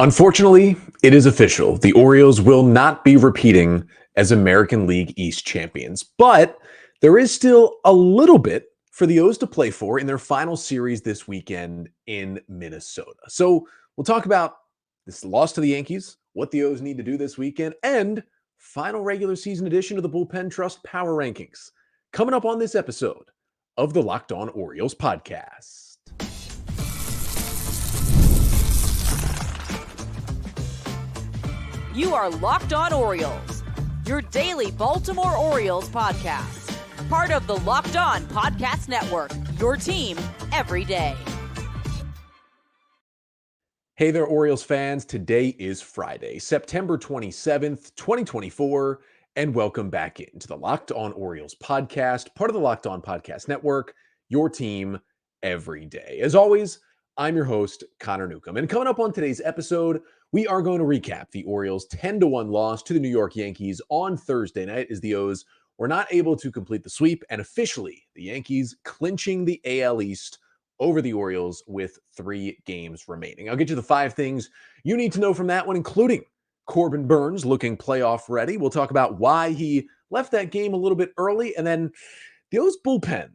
Unfortunately, it is official. The Orioles will not be repeating as American League East champions, but there is still a little bit for the O's to play for in their final series this weekend in Minnesota. So we'll talk about this loss to the Yankees, what the O's need to do this weekend, and final regular season edition of the Bullpen Trust Power Rankings coming up on this episode of the Locked On Orioles podcast. You are Locked On Orioles, your daily Baltimore Orioles podcast. Part of the Locked On Podcast Network, your team every day. Hey there, Orioles fans. Today is Friday, September 27th, 2024, and welcome back into the Locked On Orioles podcast, part of the Locked On Podcast Network, your team every day. As always, I'm your host, Connor Newcomb. And coming up on today's episode, we are going to recap the Orioles' 10-1 loss to the New York Yankees on Thursday night as the O's were not able to complete the sweep, and officially the Yankees clinching the AL East over the Orioles with 3 games remaining. I'll get you the 5 things you need to know from that one, including Corbin Burnes looking playoff ready. We'll talk about why he left that game a little bit early, and then the O's bullpen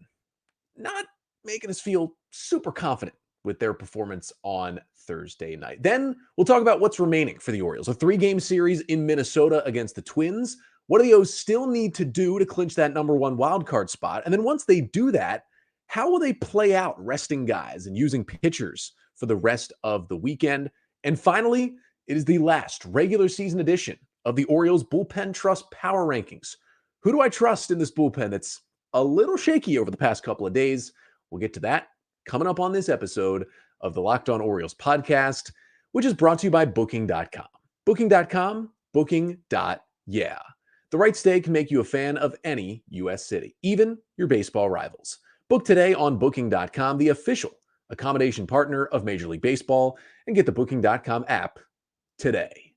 not making us feel super confident with their performance on Thursday night. Then we'll talk about what's remaining for the Orioles. A 3-game series in Minnesota against the Twins. What do the O's still need to do to clinch that number 1 wildcard spot? And then once they do that, how will they play out resting guys and using pitchers for the rest of the weekend? And finally, it is the last regular season edition of the Orioles Bullpen Trust Power Rankings. Who do I trust in this bullpen that's a little shaky over the past couple of days? We'll get to that coming up on this episode of the Locked On Orioles podcast, which is brought to you by Booking.com. Booking.com, Booking.yeah. The right stay can make you a fan of any U.S. city, even your baseball rivals. Book today on Booking.com, the official accommodation partner of Major League Baseball, and get the Booking.com app today.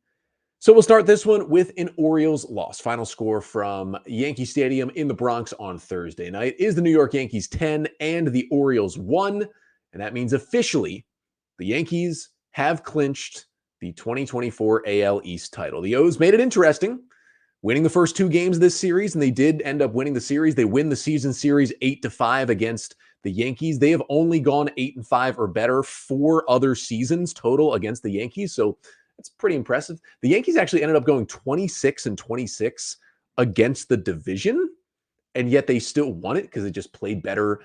So we'll start this one with an Orioles loss. Final score from Yankee Stadium in the Bronx on Thursday night is the New York Yankees 10 and the Orioles 1. And that means officially the Yankees have clinched the 2024 AL East title. The O's made it interesting, winning the first 2 games of this series, and they did end up winning the series. They win the season series 8-5 against the Yankees. They have only gone 8-5 or better 4 other seasons total against the Yankees. So that's pretty impressive. The Yankees actually ended up going 26-26 against the division, and yet they still won it because they just played better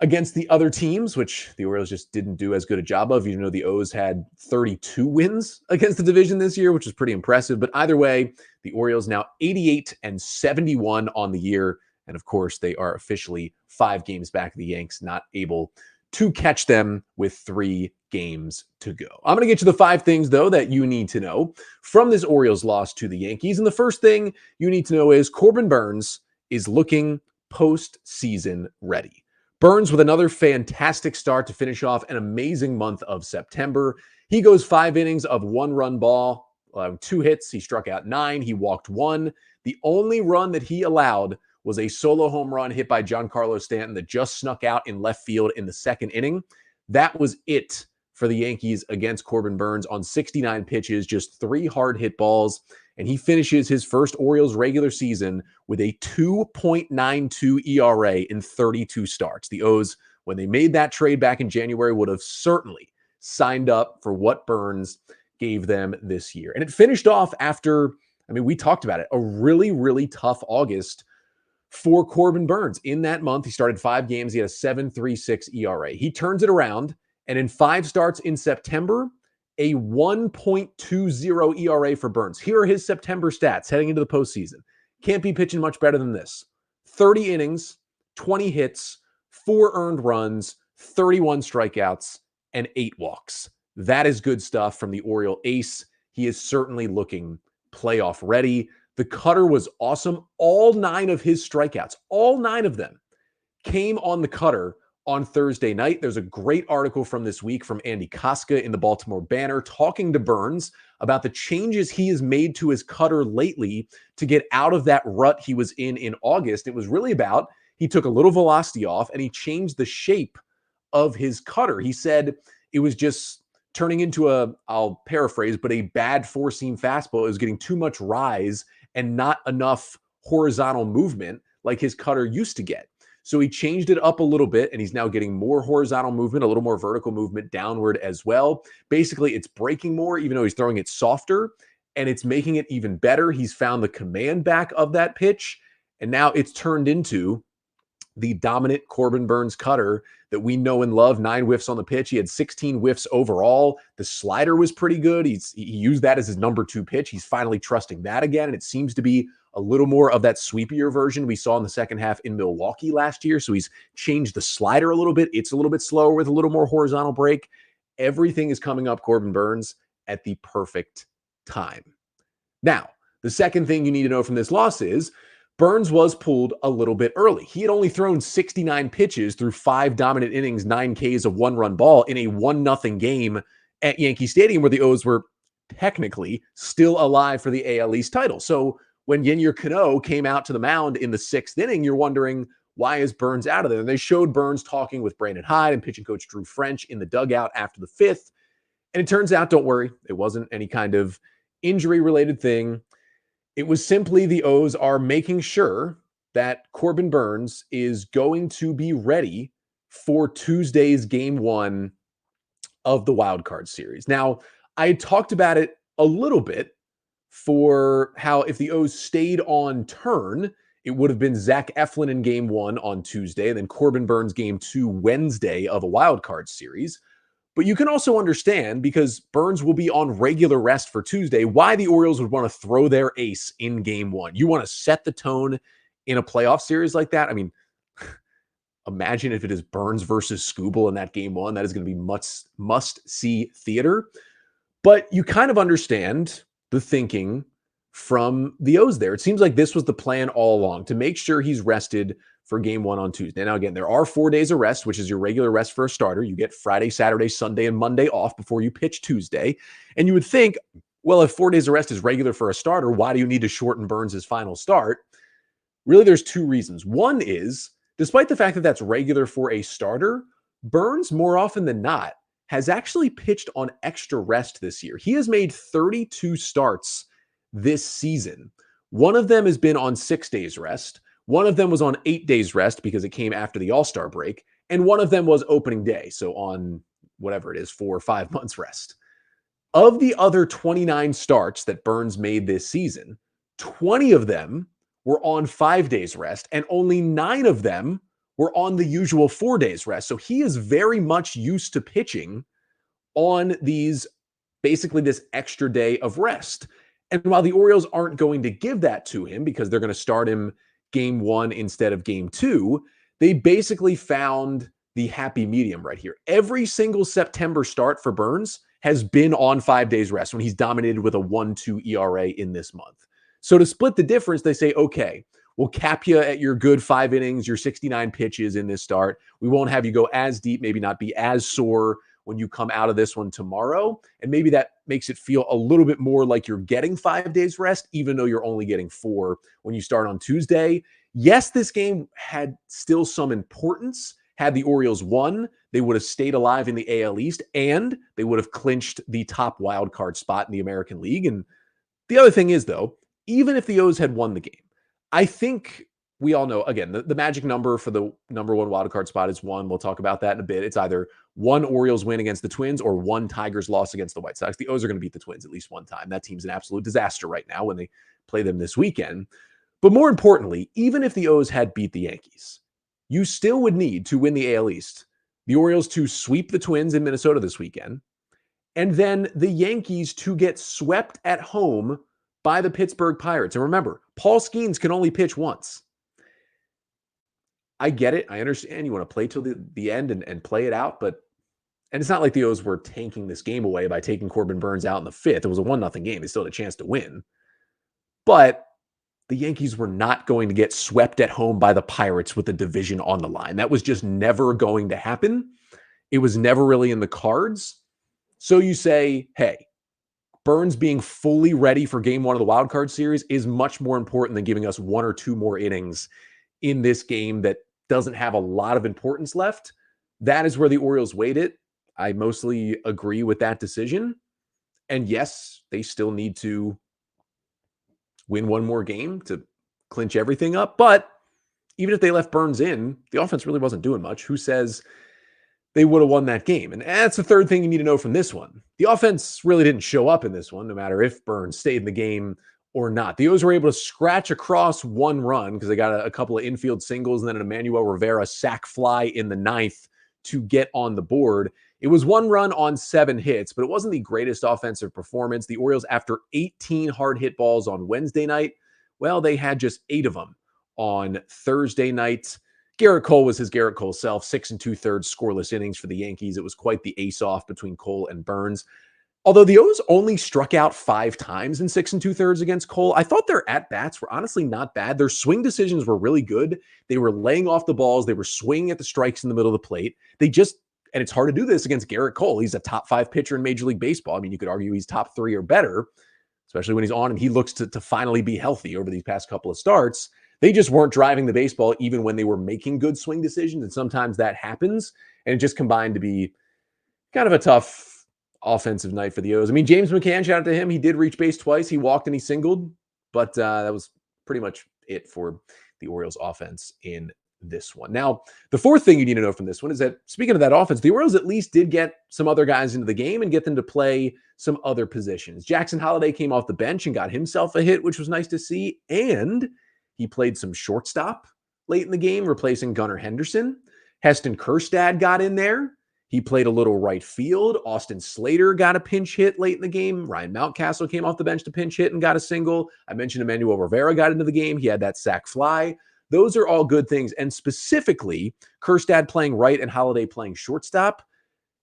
against the other teams, which the Orioles just didn't do as good a job of. You know, the O's had 32 wins against the division this year, which is pretty impressive. But either way, the Orioles now 88-71 on the year. And of course, they are officially 5 games back of the Yanks, not able to catch them with 3 games to go. I'm going to get you the 5 things, though, that you need to know from this Orioles loss to the Yankees. And the first thing you need to know is Corbin Burnes is looking postseason ready. Burnes with another fantastic start to finish off an amazing month of September. He goes 5 innings of 1-run ball, 2 hits. He struck out 9. He walked 1. The only run that he allowed was a solo home run hit by Giancarlo Stanton that just snuck out in left field in the 2nd inning. That was it for the Yankees against Corbin Burnes on 69 pitches, just 3 hard hit balls. And he finishes his first Orioles regular season with a 2.92 ERA in 32 starts. The O's, when they made that trade back in January, would have certainly signed up for what Burnes gave them this year. And it finished off after, we talked about it, a really, really tough August for Corbin Burnes. In that month, he started 5 games. He had a 7.36 ERA. He turns it around, and in 5 starts in September, a 1.20 ERA for Burnes. Here are his September stats heading into the postseason. Can't be pitching much better than this. 30 innings, 20 hits, 4 earned runs, 31 strikeouts, and 8 walks. That is good stuff from the Oriole ace. He is certainly looking playoff ready. The cutter was awesome. All 9 of his strikeouts, all 9 of them, came on the cutter on Thursday night. There's a great article from this week from Andy Koska in the Baltimore Banner talking to Burnes about the changes he has made to his cutter lately to get out of that rut he was in August. It was really about he took a little velocity off and he changed the shape of his cutter. He said it was just turning into I'll paraphrase, but a bad four-seam fastball. It was getting too much rise and not enough horizontal movement like his cutter used to get. So he changed it up a little bit, and he's now getting more horizontal movement, a little more vertical movement downward as well. Basically, it's breaking more, even though he's throwing it softer, and it's making it even better. He's found the command back of that pitch, and now it's turned into the dominant Corbin Burnes cutter that we know and love. 9 whiffs on the pitch. He had 16 whiffs overall. The slider was pretty good. He used that as his number 2 pitch. He's finally trusting that again, and it seems to be a little more of that sweepier version we saw in the second half in Milwaukee last year. So he's changed the slider a little bit. It's a little bit slower with a little more horizontal break. Everything is coming up Corbin Burnes at the perfect time. Now, the second thing you need to know from this loss is Burnes was pulled a little bit early. He had only thrown 69 pitches through 5 dominant innings, 9 Ks of 1-run ball in a 1-0 game at Yankee Stadium, where the O's were technically still alive for the AL East title. So when Yennier Cano came out to the mound in the 6th inning, you're wondering, why is Burnes out of there? And they showed Burnes talking with Brandon Hyde and pitching coach Drew French in the dugout after the 5th. And it turns out, don't worry, it wasn't any kind of injury-related thing. It was simply the O's are making sure that Corbin Burnes is going to be ready for Tuesday's Game 1 of the Wild Card Series. Now, I talked about it a little bit for how if the O's stayed on turn, it would have been Zach Eflin in Game 1 on Tuesday, and then Corbin Burnes Game 2 Wednesday of a Wild Card Series. But you can also understand, because Burnes will be on regular rest for Tuesday, why the Orioles would want to throw their ace in Game 1. You want to set the tone in a playoff series like that. I mean, imagine if it is Burnes versus Skubal in that Game 1. That is going to be must-see theater. But you kind of understand the thinking from the O's there. It seems like this was the plan all along, to make sure he's rested for Game 1 on Tuesday. Now, again, there are 4 days of rest, which is your regular rest for a starter. You get Friday, Saturday, Sunday, and Monday off before you pitch Tuesday. And you would think, well, if 4 days of rest is regular for a starter, why do you need to shorten Burnes' final start? Really, there's 2 reasons. One is, despite the fact that that's regular for a starter, Burnes, more often than not, has actually pitched on extra rest this year. He has made 32 starts this season. One of them has been on 6 days rest. One of them was on 8 days rest because it came after the All-Star break. And one of them was opening day. So on whatever it is, 4 or 5 months rest. Of the other 29 starts that Burnes made this season, 20 of them were on 5 days rest, and only 9 of them were on the usual 4 days rest. So he is very much used to pitching on basically this extra day of rest. And while the Orioles aren't going to give that to him because they're going to start him Game 1 instead of Game 2, they basically found the happy medium right here. Every single September start for Burnes has been on 5 days rest when he's dominated with a 1.2 ERA in this month. So to split the difference, they say, okay, we'll cap you at your good 5 innings, your 69 pitches in this start. We won't have you go as deep, maybe not be as sore when you come out of this one tomorrow. And maybe that makes it feel a little bit more like you're getting 5 days rest, even though you're only getting 4 when you start on Tuesday. Yes, this game had still some importance. Had the Orioles won, they would have stayed alive in the AL East, and they would have clinched the top wild card spot in the American League. And the other thing is, though, even if the O's had won the game, I think we all know, again, the magic number for the number 1 wildcard spot is 1. We'll talk about that in a bit. It's either 1 Orioles win against the Twins or 1 Tigers loss against the White Sox. The O's are going to beat the Twins at least one time. That team's an absolute disaster right now when they play them this weekend. But more importantly, even if the O's had beat the Yankees, you still would need to win the AL East, the Orioles to sweep the Twins in Minnesota this weekend, and then the Yankees to get swept at home by the Pittsburgh Pirates. And remember, Paul Skeens can only pitch once. I get it. I understand you want to play till the end and play it out, and it's not like the O's were tanking this game away by taking Corbin Burnes out in the 5th. It was a 1-0 game. They still had a chance to win. But the Yankees were not going to get swept at home by the Pirates with the division on the line. That was just never going to happen. It was never really in the cards. So you say, hey, Burnes being fully ready for Game 1 of the Wild Card Series is much more important than giving us 1 or 2 more innings in this game that doesn't have a lot of importance left. That is where the Orioles weighed it. I mostly agree with that decision. And yes, they still need to win one more game to clinch everything up. But even if they left Burnes in, the offense really wasn't doing much. Who says they would have won that game? And that's the third thing you need to know from this one. The offense really didn't show up in this one, no matter if Burnes stayed in the game or not. The O's were able to scratch across one run because they got a couple of infield singles and then an Emmanuel Rivera sac fly in the ninth to get on the board. It was one run on 7 hits, but it wasn't the greatest offensive performance. The Orioles, after 18 hard hit balls on Wednesday night, well, they had just 8 of them on Thursday night. Garrett Cole was his Garrett Cole self, 6 2/3 scoreless innings for the Yankees. It was quite the ace-off between Cole and Burnes. Although the O's only struck out 5 times in 6 2/3 against Cole, I thought their at-bats were honestly not bad. Their swing decisions were really good. They were laying off the balls. They were swinging at the strikes in the middle of the plate. And it's hard to do this against Garrett Cole. He's a top 5 pitcher in Major League Baseball. I mean, you could argue he's top 3 or better, especially when he's on and he looks to finally be healthy over these past couple of starts. They just weren't driving the baseball even when they were making good swing decisions. And sometimes that happens. And it just combined to be kind of a tough offensive night for the O's. I mean, James McCann, shout out to him. He did reach base twice. He walked and he singled. But that was pretty much it for the Orioles offense in this one. Now, the fourth thing you need to know from this one is that, speaking of that offense, the Orioles at least did get some other guys into the game and get them to play some other positions. Jackson Holliday came off the bench and got himself a hit, which was nice to see. And he played some shortstop late in the game, replacing Gunnar Henderson. Heston Kjerstad got in there. He played a little right field. Austin Slater got a pinch hit late in the game. Ryan Mountcastle came off the bench to pinch hit and got a single. I mentioned Emmanuel Rivera got into the game. He had that sac fly. Those are all good things. And specifically, Kjerstad playing right and Holliday playing shortstop.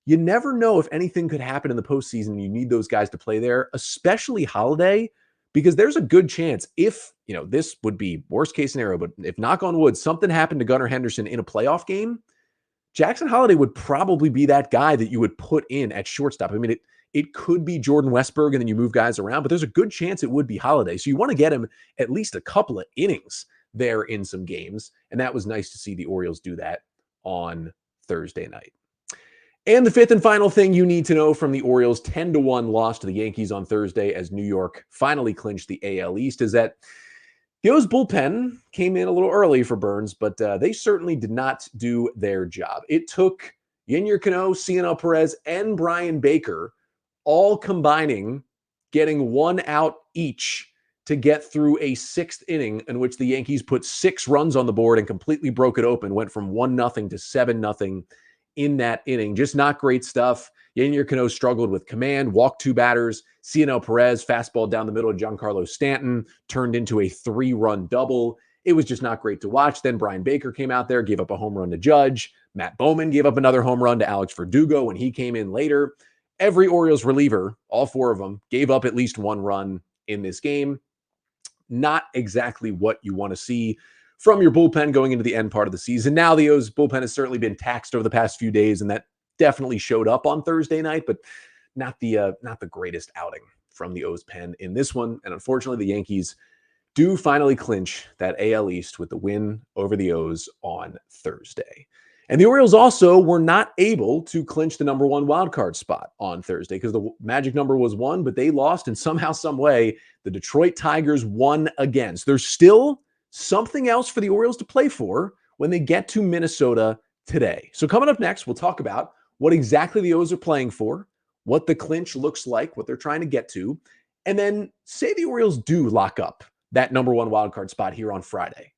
You never know if anything could happen in the postseason. You need those guys to play there, especially Holliday, because there's a good chance if, this would be worst case scenario, but if, knock on wood, something happened to Gunnar Henderson in a playoff game, Jackson Holliday would probably be that guy that you would put in at shortstop. I mean, it could be Jordan Westberg and then you move guys around, but there's a good chance it would be Holliday. So you want to get him at least a couple of innings there in some games. And that was nice to see the Orioles do that on Thursday night. And the fifth and final thing you need to know from the Orioles' 10-1 loss to the Yankees on Thursday as New York finally clinched the AL East is that the O's bullpen came in a little early for Burnes, but they certainly did not do their job. It took Yennier Cano, Cionel Perez, and Brian Baker all combining, getting 1 out each to get through a 6th inning in which the Yankees put 6 runs on the board and completely broke it open, went from 1-0 to 7-0 in that inning. Just not great stuff. Yennier Cano struggled with command, walked 2 batters. Cionel Perez, fastball down the middle of Giancarlo Stanton, turned into a 3-run double. It was just not great to watch. Then Brian Baker came out there, gave up a home run to Judge. Matt Bowman gave up another home run to Alex Verdugo when he came in later. Every Orioles reliever, all 4 of them, gave up at least 1 run in this game. Not exactly what you want to see from your bullpen going into the end part of the season. Now the O's bullpen has certainly been taxed over the past few days, and that definitely showed up on Thursday night, but not the greatest outing from the O's pen in this one. And unfortunately, the Yankees do finally clinch that AL East with the win over the O's on Thursday. And the Orioles also were not able to clinch the number 1 wildcard spot on Thursday because the magic number was 1, but they lost, and somehow, some way, the Detroit Tigers won again. So there's still something else for the Orioles to play for when they get to Minnesota today. So coming up next, we'll talk about what exactly the O's are playing for, what the clinch looks like, what they're trying to get to, and then say the Orioles do lock up that number 1 wildcard spot here on Friday.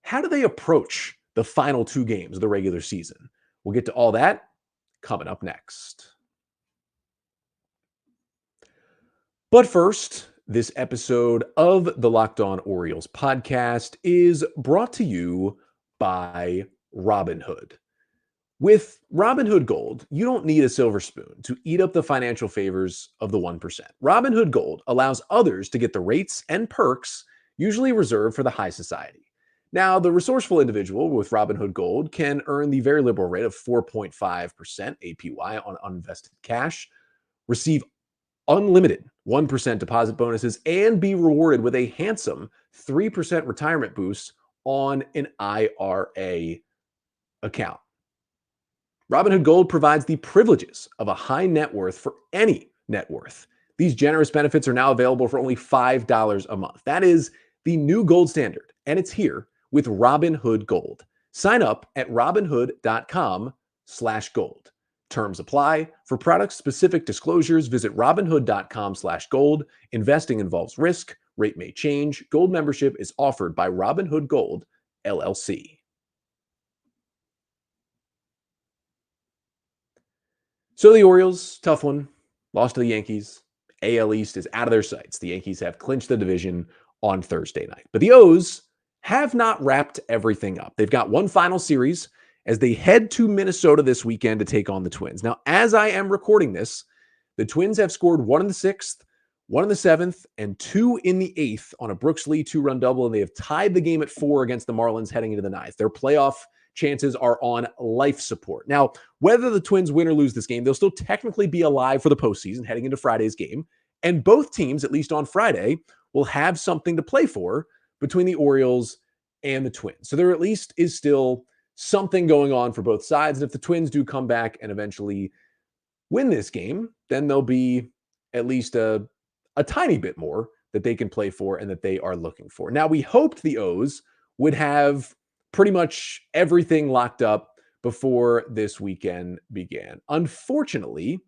How do they approach the final 2 games of the regular season? We'll get to all that coming up next. But first, this episode of the Locked On Orioles podcast is brought to you by Robinhood. With Robinhood Gold, you don't need a silver spoon to eat up the financial favors of the 1%. Robinhood Gold allows others to get the rates and perks usually reserved for the high society. Now, the resourceful individual with Robinhood Gold can earn the very liberal rate of 4.5% APY on uninvested cash, receive unlimited 1% deposit bonuses, and be rewarded with a handsome 3% retirement boost on an IRA account. Robinhood Gold provides the privileges of a high net worth for any net worth. These generous benefits are now available for only $5 a month. That is the new gold standard, and it's here with Robinhood Gold. Sign up at robinhood.com/gold. Terms apply. For product-specific disclosures, visit robinhood.com/gold. Investing involves risk. Rate may change. Gold membership is offered by Robinhood Gold, LLC. So the Orioles, tough one, lost to the Yankees. AL East is out of their sights. The Yankees have clinched the division on Thursday night. But the O's have not wrapped everything up. They've got one final series as they head to Minnesota this weekend to take on the Twins. Now, as I am recording this, the Twins have scored one in the sixth, one in the seventh, and two in the eighth on a Brooks Lee two-run double, and they have tied the game at 4 against the Marlins heading into the ninth. Their playoff chances are on life support. Now, whether the Twins win or lose this game, they'll still technically be alive for the postseason heading into Friday's game. And both teams, at least on Friday, will have something to play for between the Orioles and the Twins. So there at least is still something going on for both sides. And if the Twins do come back and eventually win this game, then there'll be at least a tiny bit more that they can play for and that they are looking for. Now, we hoped the O's would have pretty much everything locked up before this weekend began. Unfortunately,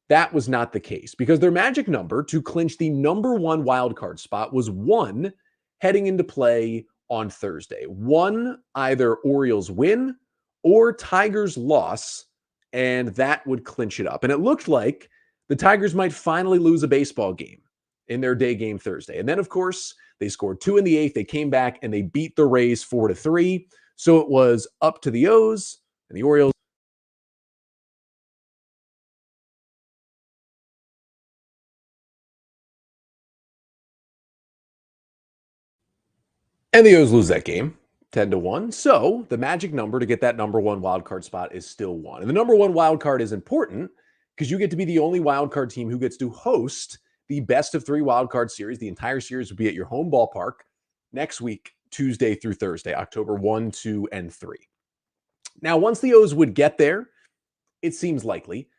that was not the case because their magic number to clinch the number 1 wildcard spot was 1 heading into play on Thursday. 1 either Orioles win or Tigers loss, and that would clinch it up. And it looked like the Tigers might finally lose a baseball game in their day game Thursday. And then, of course, they scored 2 in the 8th. They came back and they beat the Rays 4-3. So it was up to the O's and the Orioles. And the O's lose that game 10-1. So the magic number to get that number 1 wildcard spot is still 1. And the number 1 wildcard is important because you get to be the only wildcard team who gets to host the best of 3 wildcard series. The entire series will be at your home ballpark next week, Tuesday through Thursday, October 1, 2, and 3. Now, once the O's would get there, it seems likely.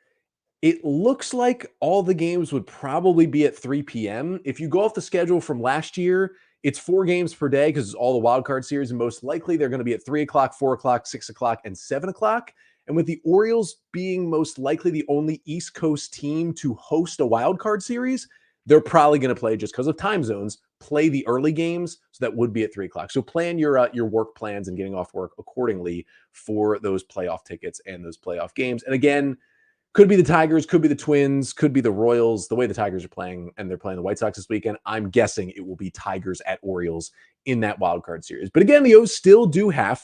It looks like all the games would probably be at 3 p.m. If you go off the schedule from last year, it's 4 games per day because it's all the wild card series, and most likely they're going to be at 3 o'clock, 4 o'clock, 6 o'clock, and 7 o'clock. And with the Orioles being most likely the only East Coast team to host a wild card series, they're probably going to play, just because of time zones, play the early games. So that would be at 3 o'clock. So plan your work plans and getting off work accordingly for those playoff tickets and those playoff games. And again, could be the Tigers, could be the Twins, could be the Royals. The way the Tigers are playing, and they're playing the White Sox this weekend, I'm guessing it will be Tigers at Orioles in that wild card series. But again, the O's still do have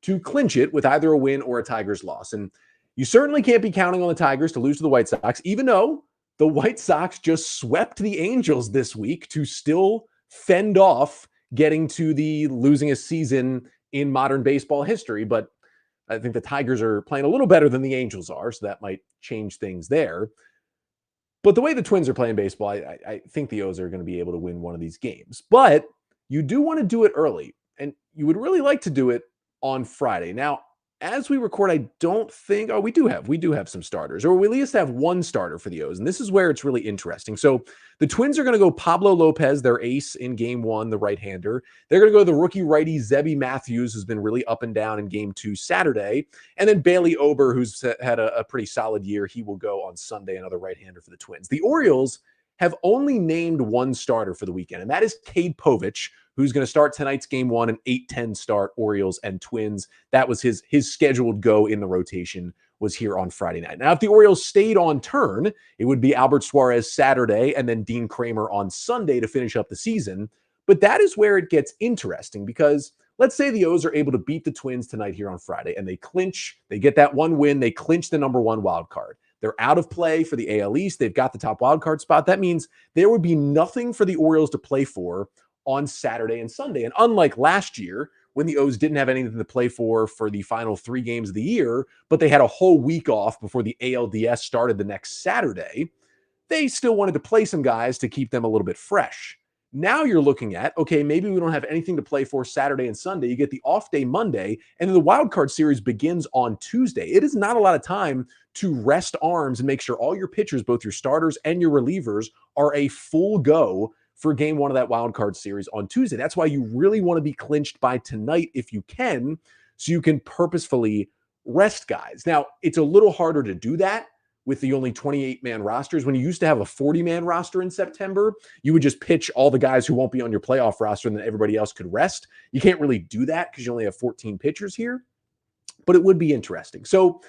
to clinch it with either a win or a Tigers loss. And you certainly can't be counting on the Tigers to lose to the White Sox, even though the White Sox just swept the Angels this week to still fend off getting to the losingest season in modern baseball history. But I think the Tigers are playing a little better than the Angels are, so that might change things there. But the way the Twins are playing baseball, I think the O's are going to be able to win one of these games. But you do want to do it early, and you would really like to do it on Friday. Now, as we record, I don't think, we do have some starters, or we at least have one starter for the O's, and this is where it's really interesting. So the Twins are going to go Pablo Lopez, their ace in game 1, the right-hander. They're going to go the rookie righty Zebby Matthews, who's been really up and down in game 2 Saturday, and then Bailey Ober, who's had a pretty solid year. He will go on Sunday, another right-hander for the Twins. The Orioles have only named one starter for the weekend, and that is Cade Povich, who's going to start tonight's game 1, an 8-10 start, Orioles and Twins. That was his scheduled go in the rotation, was here on Friday night. Now, if the Orioles stayed on turn, it would be Albert Suarez Saturday and then Dean Kramer on Sunday to finish up the season. But that is where it gets interesting, because let's say the O's are able to beat the Twins tonight here on Friday and they clinch, they get that one win, they clinch the number 1 wild card. They're out of play for the AL East. They've got the top wild card spot. That means there would be nothing for the Orioles to play for on Saturday and Sunday. And unlike last year, when the O's didn't have anything to play for the final 3 games of the year, but they had a whole week off before the ALDS started the next Saturday, they still wanted to play some guys to keep them a little bit fresh. Now you're looking at, okay, maybe we don't have anything to play for Saturday and Sunday. You get the off day Monday, and then the wild card series begins on Tuesday. It is not a lot of time to rest arms and make sure all your pitchers, both your starters and your relievers, are a full go for game one of that wild card series on Tuesday. That's why you really want to be clinched by tonight if you can, so you can purposefully rest guys. Now, it's a little harder to do that with the only 28-man rosters. When you used to have a 40-man roster in September, you would just pitch all the guys who won't be on your playoff roster and then everybody else could rest. You can't really do that because you only have 14 pitchers here, but it would be interesting. So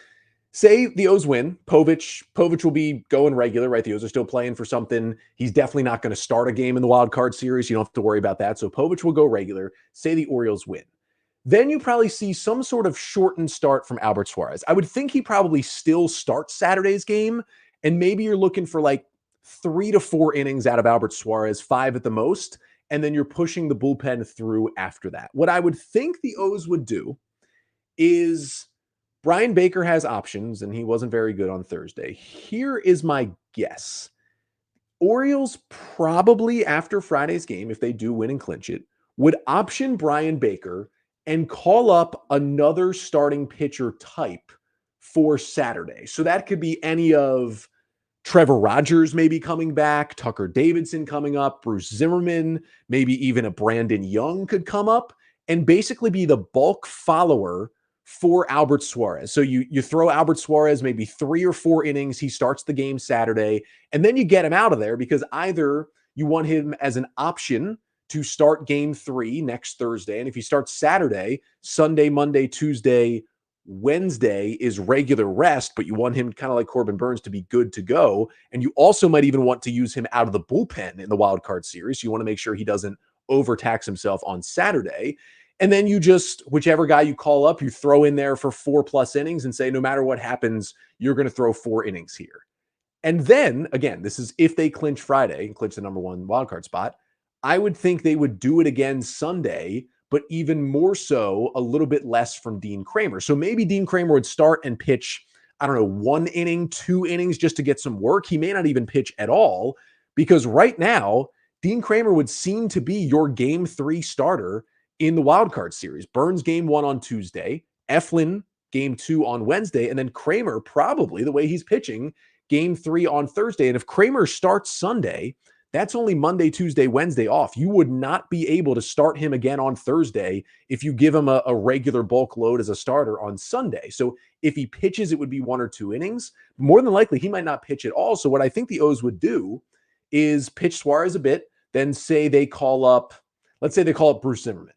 say the O's win, Povich will be going regular, right? The O's are still playing for something. He's definitely not going to start a game in the wild card series. You don't have to worry about that. So Povich will go regular. Say the Orioles win. Then you probably see some sort of shortened start from Albert Suarez. I would think he probably still starts Saturday's game, and maybe you're looking for like 3 to 4 innings out of Albert Suarez, 5 at the most, and then you're pushing the bullpen through after that. What I would think the O's would do is Brian Baker has options, and he wasn't very good on Thursday. Here is my guess. Orioles probably after Friday's game, if they do win and clinch it, would option Brian Baker and call up another starting pitcher type for Saturday. So that could be any of Trevor Rogers maybe coming back, Tucker Davidson coming up, Bruce Zimmerman, maybe even a Brandon Young could come up and basically be the bulk follower for Albert Suarez. So you throw Albert Suarez maybe 3 or 4 innings, he starts the game Saturday, and then you get him out of there because either you want him as an option to start game 3 next Thursday, and if he starts Saturday, Sunday, Monday, Tuesday, Wednesday is regular rest, but you want him kind of like Corbin Burnes to be good to go. And you also might even want to use him out of the bullpen in the wild card series. You want to make sure he doesn't overtax himself on Saturday. And then you just, whichever guy you call up, you throw in there for 4+ innings and say, no matter what happens, you're going to throw 4 innings here. And then, again, this is if they clinch Friday and clinch the number 1 wildcard spot, I would think they would do it again Sunday, but even more so, a little bit less from Dean Kramer. So maybe Dean Kramer would start and pitch, I don't know, 1 inning, 2 innings just to get some work. He may not even pitch at all because right now, Dean Kramer would seem to be your game 3 starter in the wildcard series. Burnes game 1 on Tuesday, Eflin game 2 on Wednesday, and then Kramer probably, the way he's pitching, game 3 on Thursday. And if Kramer starts Sunday, that's only Monday, Tuesday, Wednesday off. You would not be able to start him again on Thursday if you give him a regular bulk load as a starter on Sunday. So if he pitches, it would be 1 or 2 innings. More than likely, he might not pitch at all. So what I think the O's would do is pitch Suarez a bit, then say they call up, let's say they call up Bruce Zimmerman,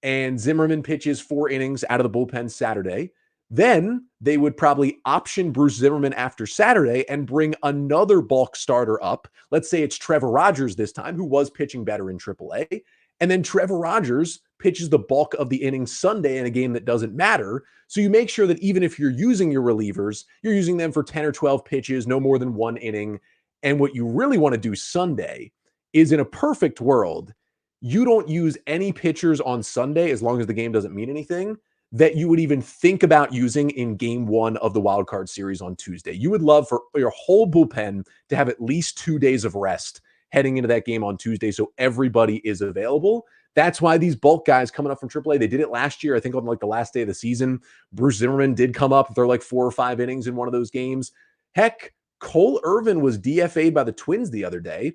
and Zimmerman pitches 4 innings out of the bullpen Saturday. Then they would probably option Bruce Zimmerman after Saturday and bring another bulk starter up. Let's say it's Trevor Rogers this time, who was pitching better in AAA. And then Trevor Rogers pitches the bulk of the innings Sunday in a game that doesn't matter. So you make sure that even if you're using your relievers, you're using them for 10 or 12 pitches, no more than 1 inning. And what you really want to do Sunday is, in a perfect world, you don't use any pitchers on Sunday as long as the game doesn't mean anything that you would even think about using in game 1 of the wild card series on Tuesday. You would love for your whole bullpen to have at least 2 days of rest heading into that game on Tuesday so everybody is available. That's why these bulk guys coming up from AAA, they did it last year, I think on like the last day of the season. Bruce Zimmerman did come up. They're like 4 or 5 innings in one of those games. Heck, Cole Irvin was DFA'd by the Twins the other day.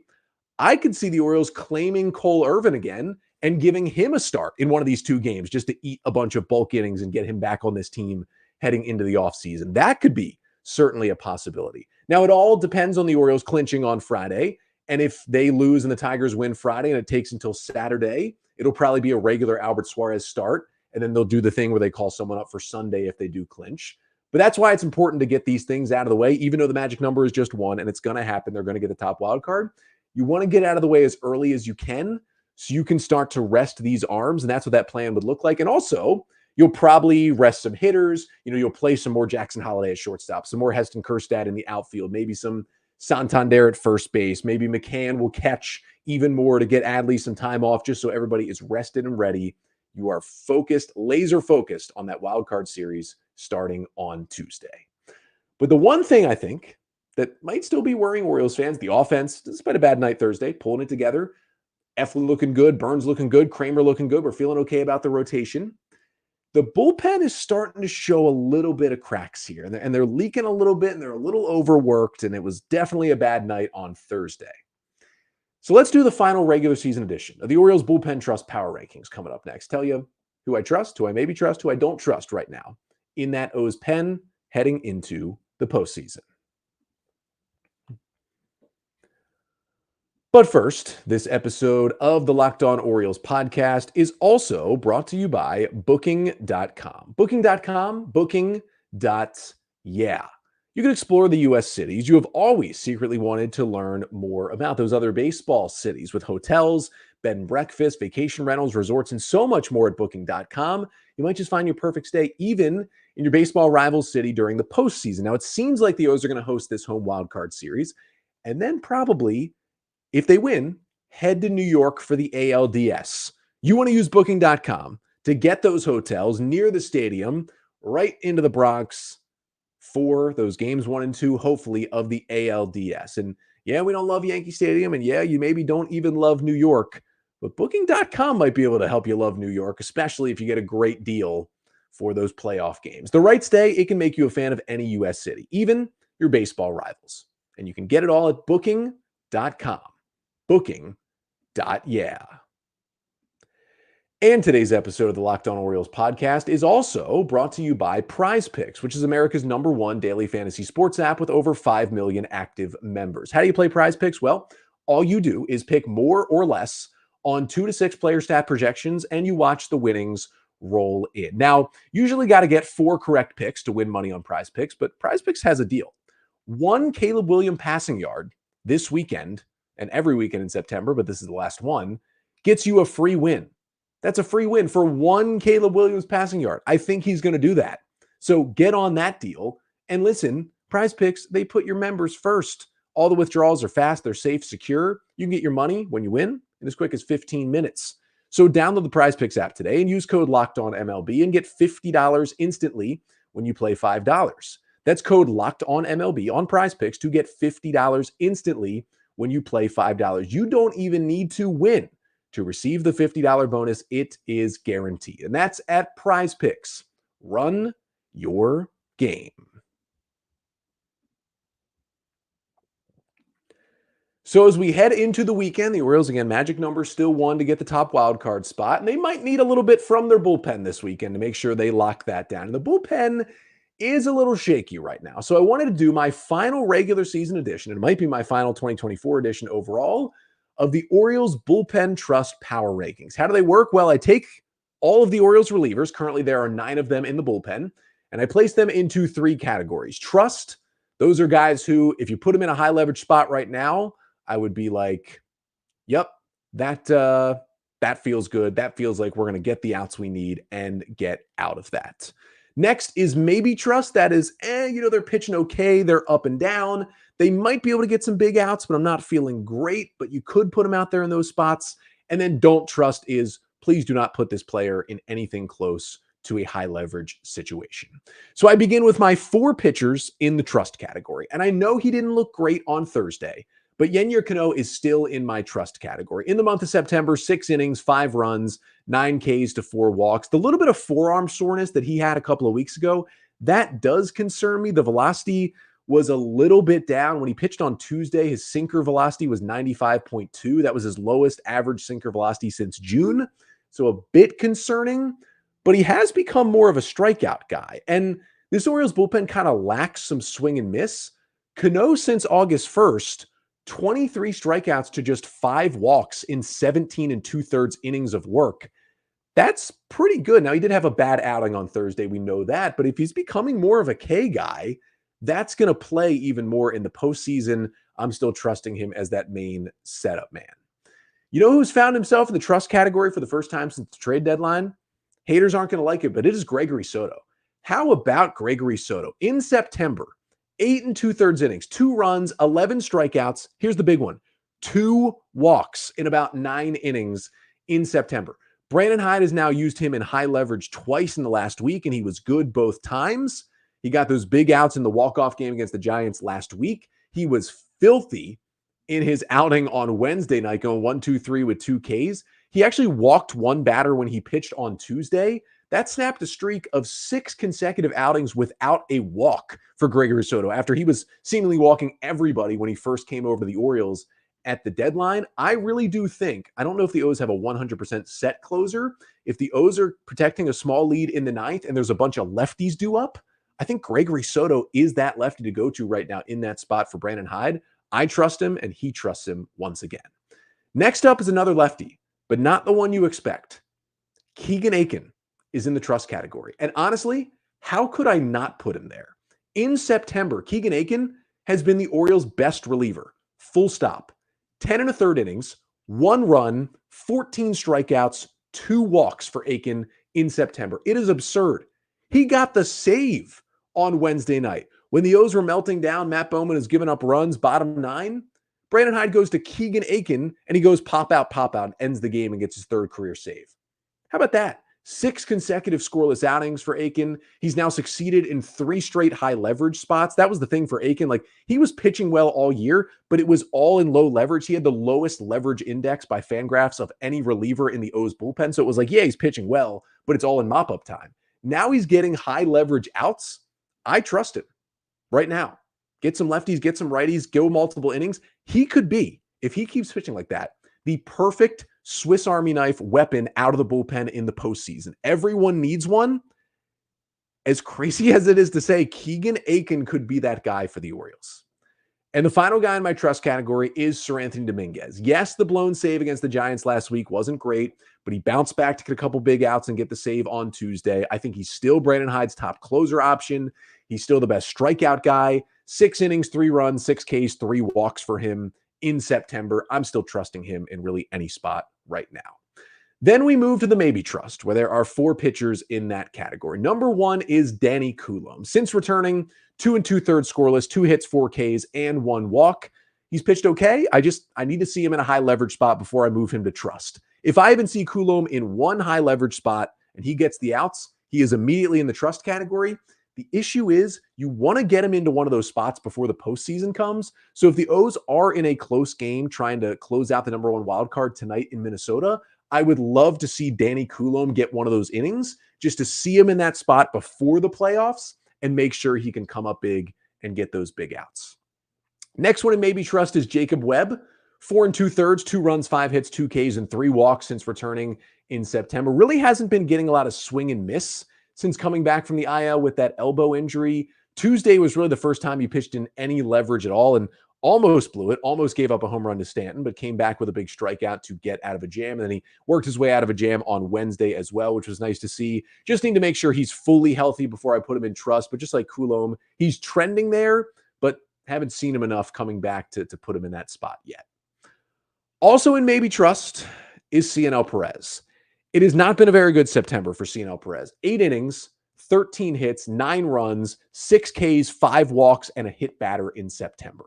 I could see the Orioles claiming Cole Irvin again and giving him a start in one of these 2 games just to eat a bunch of bulk innings and get him back on this team heading into the offseason. That could be certainly a possibility. Now, it all depends on the Orioles clinching on Friday. And if they lose and the Tigers win Friday and it takes until Saturday, it'll probably be a regular Albert Suarez start. And then they'll do the thing where they call someone up for Sunday if they do clinch. But that's why it's important to get these things out of the way, even though the magic number is just 1 and it's going to happen. They're going to get the top wild card. You want to get out of the way as early as you can so you can start to rest these arms. And that's what that plan would look like. And also, you'll probably rest some hitters. You'll play some more Jackson Holliday at shortstop, some more Heston Kjerstad in the outfield, maybe some Santander at first base. Maybe McCann will catch even more to get Adley some time off just so everybody is rested and ready. You are focused, laser focused on that wild card series starting on Tuesday. But the one thing I think that might still be worrying Orioles fans, the offense, despite a bad night Thursday, pulling it together. Eflin looking good, Burnes looking good, Kramer looking good. We're feeling okay about the rotation. The bullpen is starting to show a little bit of cracks here, and they're leaking a little bit, and they're a little overworked, and it was definitely a bad night on Thursday. So let's do the final regular season edition of the Orioles Bullpen Trust Power Rankings coming up next. Tell you who I trust, who I maybe trust, who I don't trust right now in that O's pen heading into the postseason. But first, this episode of the Locked On Orioles podcast is also brought to you by Booking.com. Booking.yeah. You can explore the U.S. cities you have always secretly wanted to learn more about, those other baseball cities with hotels, bed and breakfast, vacation rentals, resorts, and so much more at Booking.com. You might just find your perfect stay even in your baseball rival city during the postseason. Now, it seems like the O's are going to host this home wildcard series, and then probably, if they win, head to New York for the ALDS. You want to use Booking.com to get those hotels near the stadium, right into the Bronx for those games 1 and 2, hopefully, of the ALDS. And yeah, we don't love Yankee Stadium, and yeah, you maybe don't even love New York, but Booking.com might be able to help you love New York, especially if you get a great deal for those playoff games. The right stay, it can make you a fan of any U.S. city, even your baseball rivals. And you can get it all at Booking.com. Booking.yeah. And today's episode of the Locked On Orioles podcast is also brought to you by Prize Picks, which is America's #1 daily fantasy sports app with over 5 million active members. How do you play Prize Picks? Well, all you do is pick more or less on 2 to 6 player stat projections, and you watch the winnings roll in. Now, usually got to get 4 correct picks to win money on Prize Picks, but Prize Picks has a deal. 1 Caleb Williams passing yard this weekend, and every weekend in September, but this is the last one, gets you a free win. That's a free win for 1 Caleb Williams passing yard. I think he's going to do that. So get on that deal. And listen, Prize Picks, they put your members first. All the withdrawals are fast, they're safe, secure. You can get your money when you win in as quick as 15 minutes. So download the Prize Picks app today and use code LOCKEDONMLB and get $50 instantly when you play $5. That's code LOCKEDONMLB on Prize Picks to get $50 instantly when you play $5. You don't even need to win to receive the $50 bonus. It is guaranteed. And that's at Prize Picks. Run your game. So as we head into the weekend, the Orioles, again, magic number still 1 to get the top wild card spot. And they might need a little bit from their bullpen this weekend to make sure they lock that down. And the bullpen is a little shaky right now. So I wanted to do my final regular season edition. It might be my final 2024 edition overall of the Orioles Bullpen Trust Power Rankings. How do they work? Well, I take all of the Orioles relievers. Currently, there are 9 of them in the bullpen, and I place them into 3 categories. Trust, those are guys who, if you put them in a high leverage spot right now, I would be like, yep, that feels good. That feels like we're going to get the outs we need and get out of that. Next is maybe trust. That is, they're pitching okay. They're up and down. They might be able to get some big outs, but I'm not feeling great. But you could put them out there in those spots. And then don't trust is, please do not put this player in anything close to a high leverage situation. So I begin with my 4 pitchers in the trust category. And I know he didn't look great on Thursday, but Yennier Cano is still in my trust category. In the month of September, 6 innings, 5 runs, 9 Ks to 4 walks. The little bit of forearm soreness that he had a couple of weeks ago, that does concern me. The velocity was a little bit down. When he pitched on Tuesday, his sinker velocity was 95.2. That was his lowest average sinker velocity since June. So a bit concerning, but he has become more of a strikeout guy. And this Orioles bullpen kind of lacks some swing and miss. Cano, since August 1st, 23 strikeouts to just 5 walks in 17 2/3 innings of work. That's pretty good. Now, he did have a bad outing on Thursday. We know that. But if he's becoming more of a K guy, that's going to play even more in the postseason. I'm still trusting him as that main setup man. You know who's found himself in the trust category for the first time since the trade deadline? Haters aren't going to like it, but it is Gregory Soto. How about Gregory Soto? In September, 8 2/3 innings, 2 runs, 11 strikeouts. Here's the big one. 2 walks in about 9 innings in September. Brandon Hyde has now used him in high leverage twice in the last week, and he was good both times. He got those big outs in the walk-off game against the Giants last week. He was filthy in his outing on Wednesday night, going 1-2-3 with 2 Ks. He actually walked one batter when he pitched on Tuesday. That snapped a streak of 6 consecutive outings without a walk for Gregory Soto after he was seemingly walking everybody when he first came over to the Orioles at the deadline. I really do think, I don't know if the O's have a 100% set closer. If the O's are protecting a small lead in the ninth and there's a bunch of lefties due up, I think Gregory Soto is that lefty to go to right now in that spot for Brandon Hyde. I trust him, and he trusts him once again. Next up is another lefty, but not the one you expect. Keegan Akin is in the trust category. And honestly, how could I not put him there? In September, Keegan Akin has been the Orioles' best reliever. Full stop. 10 1/3 innings, 1 run, 14 strikeouts, 2 walks for Akin in September. It is absurd. He got the save on Wednesday night. When the O's were melting down, Matt Bowman has given up runs, bottom 9. Brandon Hyde goes to Keegan Akin, and he goes pop out, and ends the game and gets his 3rd career save. How about that? 6 consecutive scoreless outings for Akin. He's now succeeded in 3 straight high leverage spots. That was the thing for Akin. Like, he was pitching well all year, but it was all in low leverage. He had the lowest leverage index by Fangraphs of any reliever in the O's bullpen. So it was like, yeah, he's pitching well, but it's all in mop-up time. Now he's getting high leverage outs. I trust him right now. Get some lefties, get some righties, go multiple innings. He could be, if he keeps pitching like that, the perfect Swiss Army knife weapon out of the bullpen in the postseason. Everyone needs one. As crazy as it is to say, Keegan Akin could be that guy for the Orioles. And the final guy in my trust category is Seranthony Dominguez. Yes, the blown save against the Giants last week wasn't great, but he bounced back to get a couple big outs and get the save on Tuesday. I think he's still Brandon Hyde's top closer option. He's still the best strikeout guy. 6 innings, 3 runs, 6 Ks, 3 walks for him in September. I'm still trusting him in really any spot right now. Then we move to the maybe trust, where there are 4 pitchers in that category. Number 1 is Yennier Cano. Since returning, 2 2/3 scoreless, 2 hits, 4 Ks, and 1 walk. He's pitched okay. I need to see him in a high leverage spot before I move him to trust. If I even see Coulomb in one high leverage spot and he gets the outs, he is immediately in the trust category. The issue is you want to get him into one of those spots before the postseason comes. So if the O's are in a close game trying to close out the number 1 wild card tonight in Minnesota, I would love to see Yennier Cano get one of those innings just to see him in that spot before the playoffs and make sure he can come up big and get those big outs. Next one in maybe trust is Jacob Webb. 4 2/3, 2 runs, 5 hits, 2 Ks, and 3 walks since returning in September. Really hasn't been getting a lot of swing and miss since coming back from the IL with that elbow injury. Tuesday was really the first time he pitched in any leverage at all and almost blew it, almost gave up a home run to Stanton, but came back with a big strikeout to get out of a jam. And then he worked his way out of a jam on Wednesday as well, which was nice to see. Just need to make sure he's fully healthy before I put him in trust. But just like Coulomb, he's trending there, but haven't seen him enough coming back to put him in that spot yet. Also in maybe trust is CNL Perez. It has not been a very good September for CNL Perez. 8 innings, 13 hits, 9 runs, 6 Ks, 5 walks, and a hit batter in September.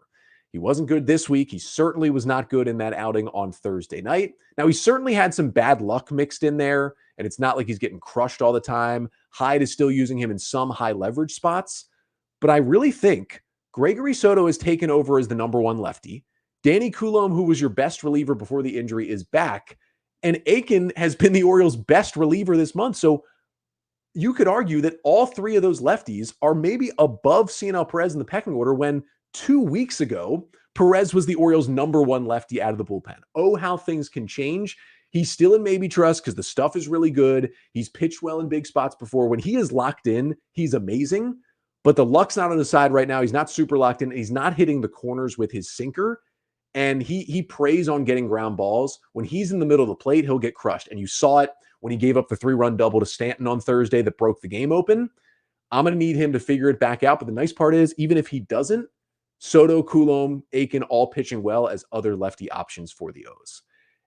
He wasn't good this week. He certainly was not good in that outing on Thursday night. Now, he certainly had some bad luck mixed in there, and it's not like he's getting crushed all the time. Hyde is still using him in some high leverage spots, but I really think Gregory Soto has taken over as the number 1 lefty. Danny Coulomb, who was your best reliever before the injury, is back, and Akin has been the Orioles' best reliever this month. So you could argue that all 3 of those lefties are maybe above CNL Perez in the pecking order when 2 weeks ago, Perez was the Orioles' number 1 lefty out of the bullpen. Oh, how things can change. He's still in maybe trust because the stuff is really good. He's pitched well in big spots before. When he is locked in, he's amazing. But the luck's not on his side right now. He's not super locked in. He's not hitting the corners with his sinker. And he preys on getting ground balls. When he's in the middle of the plate, he'll get crushed. And you saw it when he gave up the 3-run double to Stanton on Thursday that broke the game open. I'm going to need him to figure it back out. But the nice part is, even if he doesn't, Soto, Coulomb, Akin all pitching well as other lefty options for the O's.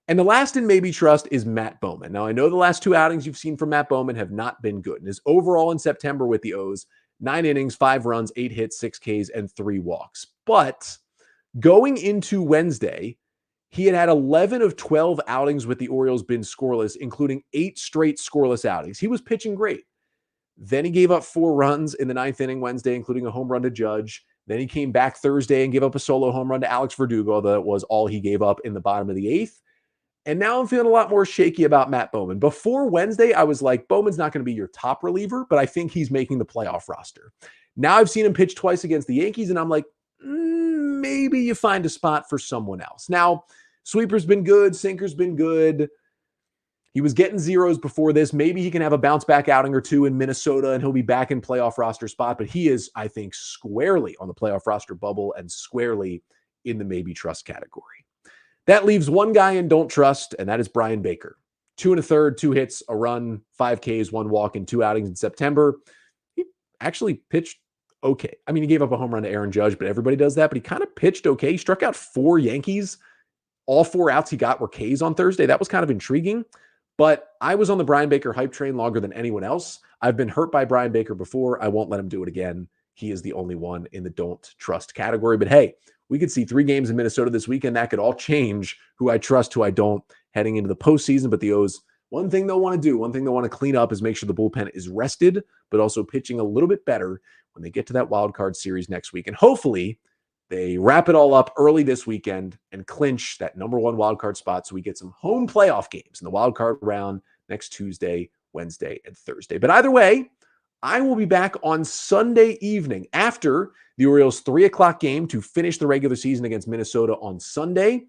And the last in maybe trust is Matt Bowman. Now, I know the last 2 outings you've seen from Matt Bowman have not been good. And his overall in September with the O's, 9 innings, 5 runs, 8 hits, 6 Ks, and 3 walks. But going into Wednesday, he had 11 of 12 outings with the Orioles been scoreless, including 8 straight scoreless outings. He was pitching great. Then he gave up 4 runs in the 9th inning Wednesday, including a home run to Judge. Then he came back Thursday and gave up a solo home run to Alex Verdugo. That was all he gave up in the bottom of the eighth. And now I'm feeling a lot more shaky about Matt Bowman. Before Wednesday, I was like, Bowman's not going to be your top reliever, but I think he's making the playoff roster. Now I've seen him pitch twice against the Yankees, and I'm like, maybe you find a spot for someone else. Now, sweeper's been good. Sinker's been good. He was getting zeros before this. Maybe he can have a bounce back outing or two in Minnesota and he'll be back in playoff roster spot. But he is, I think, squarely on the playoff roster bubble and squarely in the maybe trust category. That leaves one guy in don't trust, and that is Brian Baker. 2 1/3, 2 hits, a run, 5 Ks, 1 walk, and 2 outings in September. He actually pitched okay. I mean, he gave up a home run to Aaron Judge, but everybody does that. But he kind of pitched okay. He struck out 4 Yankees. All 4 outs he got were Ks on Thursday. That was kind of intriguing. But I was on the Brian Baker hype train longer than anyone else. I've been hurt by Brian Baker before. I won't let him do it again. He is the only one in the don't trust category. But hey, we could see 3 games in Minnesota this weekend. That could all change who I trust, who I don't, heading into the postseason. But the O's, one thing they'll want to do, one thing they'll want to clean up is make sure the bullpen is rested, but also pitching a little bit better when they get to that wild card series next week. And hopefully they wrap it all up early this weekend and clinch that number 1 wild card spot so we get some home playoff games in the wild card round next Tuesday, Wednesday, and Thursday. But either way, I will be back on Sunday evening after the Orioles' 3 o'clock game to finish the regular season against Minnesota on Sunday.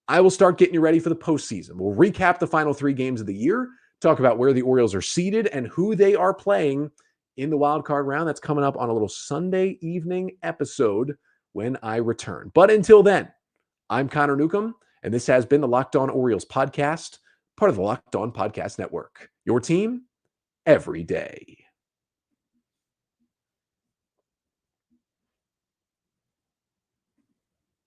I will start getting you ready for the postseason. We'll recap the final 3 games of the year, talk about where the Orioles are seated and who they are playing in the wild card round. That's coming up on a little Sunday evening episode when I return. But until then, I'm Connor Newcomb, and this has been the Locked On Orioles podcast, part of the Locked On Podcast Network. Your team every day.